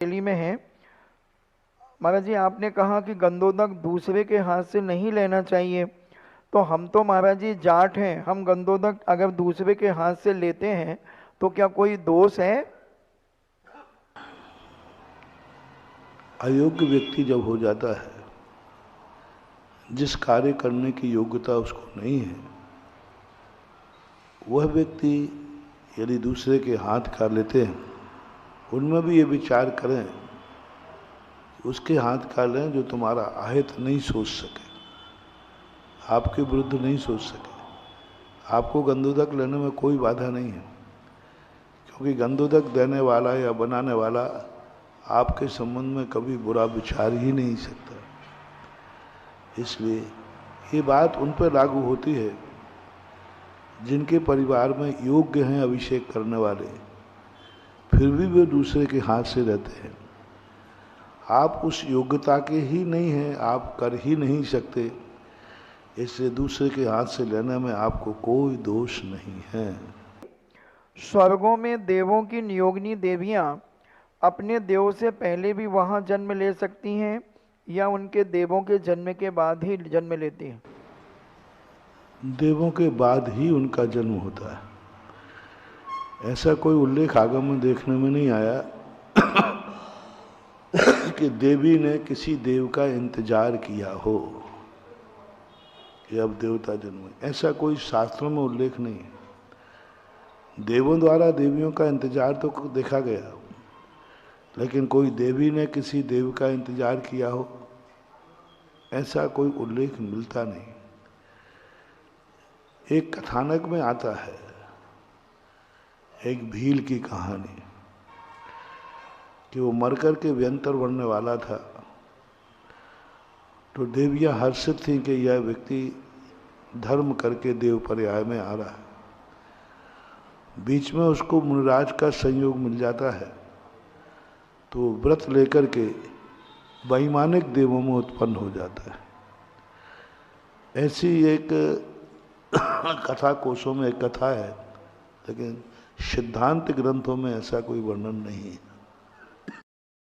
शैली में है। महाराज जी, आपने कहा कि गंदोदक दूसरे के हाथ से नहीं लेना चाहिए, तो हम तो महाराज जी जाट हैं, हम गंदोदक अगर दूसरे के हाथ से लेते हैं तो क्या कोई दोष है? अयोग्य व्यक्ति जब हो जाता है, जिस कार्य करने की योग्यता उसको नहीं है, वह व्यक्ति यदि दूसरे के हाथ का लेते हैं, उनमें भी ये विचार करें कि उसके हाथ का लें जो तुम्हारा अहित नहीं सोच सके, आपके विरुद्ध नहीं सोच सके। आपको गंदोदक लेने में कोई बाधा नहीं है, क्योंकि गंदोदक देने वाला या बनाने वाला आपके संबंध में कभी बुरा विचार ही नहीं सकता। इसलिए ये बात उन पर लागू होती है जिनके परिवार में योग्य हैं अभिषेक करने वाले, फिर भी वे दूसरे के हाथ से रहते हैं। आप उस योग्यता के ही नहीं हैं, आप कर ही नहीं सकते, इसलिए दूसरे के हाथ से लेने में आपको कोई दोष नहीं है। स्वर्गों में देवों की नियोगिनी देवियां अपने देव से पहले भी वहां जन्म ले सकती हैं या उनके देवों के जन्म के बाद ही जन्म लेती हैं? देवों के बाद ही उनका जन्म होता है। ऐसा कोई उल्लेख आगम में देखने में नहीं आया कि देवी ने किसी देव का इंतजार किया हो कि अब देवता जन्म। ऐसा कोई शास्त्रों में उल्लेख नहीं है। देवों द्वारा देवियों का इंतजार तो देखा गया, लेकिन कोई देवी ने किसी देव का इंतजार किया हो, ऐसा कोई उल्लेख मिलता नहीं। एक कथानक में आता है एक भील की कहानी कि वो मरकर के व्यंतर बनने वाला था, तो देवियां हर्षित थी कि यह व्यक्ति धर्म करके देव पर्याय में आ रहा है। बीच में उसको मुनिराज का संयोग मिल जाता है, तो व्रत लेकर के वैमानिक देवों में उत्पन्न हो जाता है। ऐसी एक कथा कोशों में एक कथा है, लेकिन सिद्धांत ग्रंथों में ऐसा कोई वर्णन नहीं है।